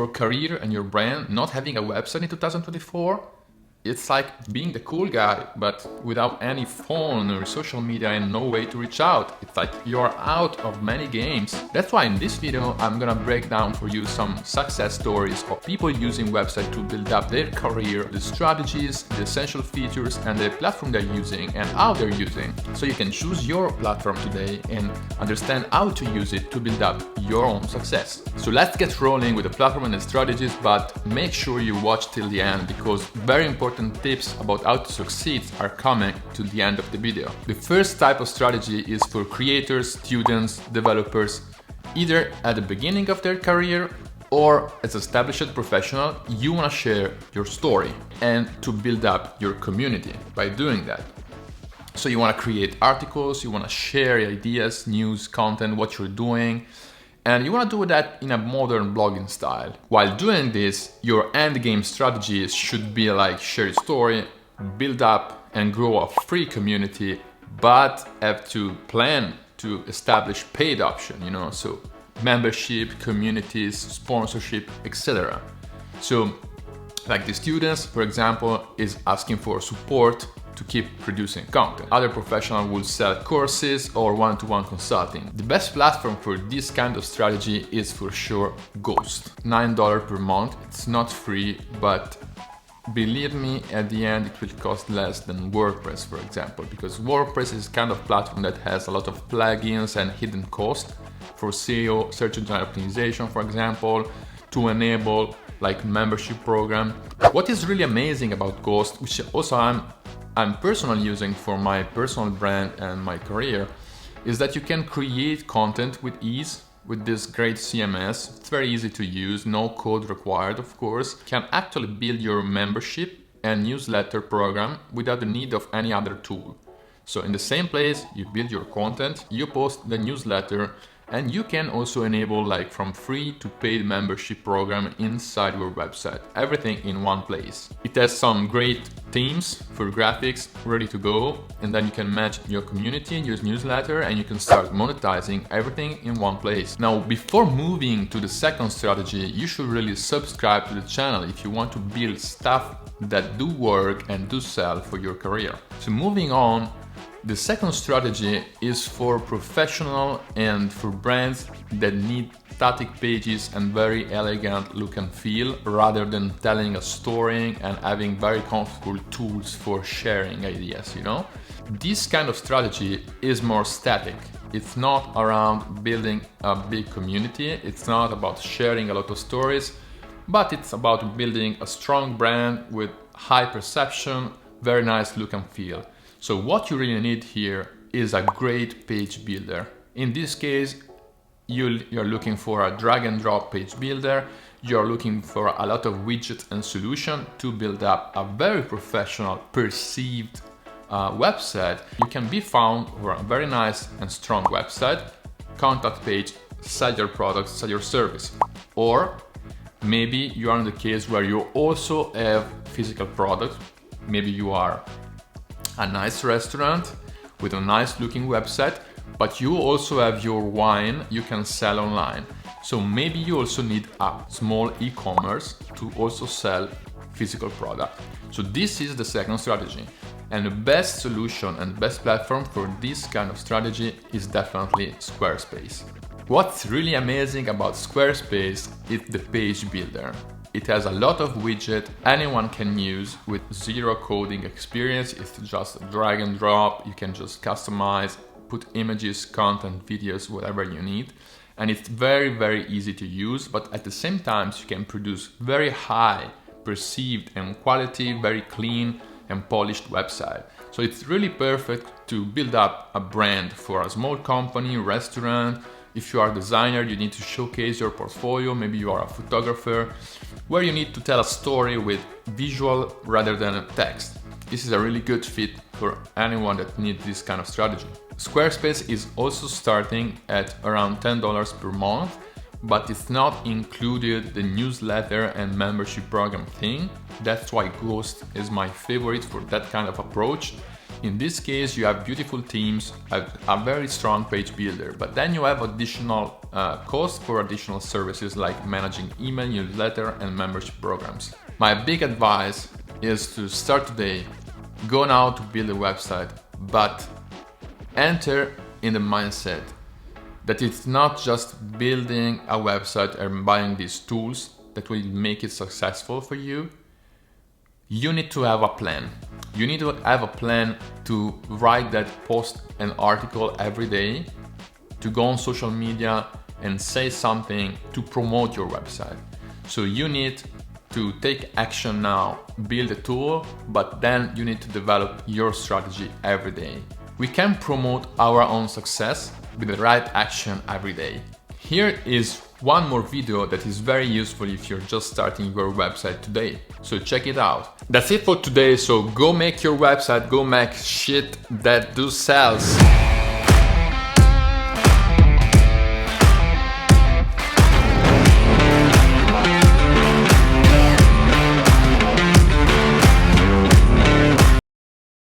Your career and your brand not having a website in 2024, it's like being the cool guy, but without any phone or social media and no way to reach out. It's like you're out of many games. That's why in this video, I'm gonna break down for you some success stories of people using website to build up their career, the strategies, the essential features, and the platform they're using and how they're using. So you can choose your platform today and understand how to use it to build up your own success. So let's get rolling with the platform and the strategies, but make sure you watch till the end because very important tips about how to succeed are coming to the end of the video. The first type of strategy is for creators, students, developers, either at the beginning of their career or as established professional, you want to share your story and to build up your community by doing that. So you want to create articles, you want to share ideas, news, content, what you're doing, and you want to do that in a modern blogging style. While doing this, your end game strategies should be like share your story, build up and grow a free community, but have to plan to establish paid option, so membership, communities, sponsorship, etc. So like the students, for example, is asking for support to keep producing content. Other professionals will sell courses or one-to-one consulting. The best platform for this kind of strategy is for sure Ghost. $9 per month. It's not free, but believe me, at the end it will cost less than WordPress, for example, because WordPress is kind of platform that has a lot of plugins and hidden cost for SEO, search engine optimization, for example, to enable like membership program. What is really amazing about Ghost, which also I'm personally using for my personal brand and my career, is that you can create content with ease with this great CMS. It's very easy to use, no code required, of course. You can actually build your membership and newsletter program without the need of any other tool. So in the same place, you build your content, you post the newsletter, and you can also enable like from free to paid membership program inside your website. Everything in one place. It has some great themes for graphics ready to go, and then you can match your community, your newsletter, and you can start monetizing everything in one place. Now, before moving to the second strategy, you should really subscribe to the channel if you want to build stuff that do work and do sell for your career. So moving on, the second strategy is for professional and for brands that need static pages and very elegant look and feel rather than telling a story and having very comfortable tools for sharing ideas, This kind of strategy is more static. It's not around building a big community. It's not about sharing a lot of stories, but it's about building a strong brand with high perception, very nice look and feel. So what you really need here is a great page builder. In this case, you're looking for a drag and drop page builder. You're looking for a lot of widgets and solutions to build up a very professional, perceived website. You can be found for a very nice and strong website, contact page, sell your products, sell your service. Or maybe you are in the case where you also have physical products. Maybe you are a nice restaurant with a nice looking website, but you also have your wine you can sell online. So maybe you also need a small e-commerce to also sell physical product. So this is the second strategy. And the best solution and best platform for this kind of strategy is definitely Squarespace. What's really amazing about Squarespace is the page builder. It has a lot of widgets anyone can use with zero coding experience. It's just drag and drop. You can just customize, put images, content, videos, whatever you need. And it's very, very easy to use, but at the same time, you can produce very high perceived and quality, very clean and polished website. So it's really perfect to build up a brand for a small company, restaurant. If you are a designer, you need to showcase your portfolio. Maybe you are a photographer, where you need to tell a story with visual rather than a text. This is a really good fit for anyone that needs this kind of strategy. Squarespace is also starting at around $10 per month, but it's not included the newsletter and membership program thing. That's why Ghost is my favorite for that kind of approach. In this case, you have beautiful teams, a very strong page builder, but then you have additional costs for additional services like managing email, newsletter, and membership programs. My big advice is to start today, go now to build a website, but enter in the mindset that it's not just building a website and buying these tools that will make it successful for you. You need to have a plan. You need to have a plan to write that post and article every day, to go on social media and say something to promote your website. So you need to take action now, build a tool, but then you need to develop your strategy every day. We can promote our own success with the right action every day. Here is one more video that is very useful if you're just starting your website today. So check it out. That's it for today. So go make your website, go make shit that do sells.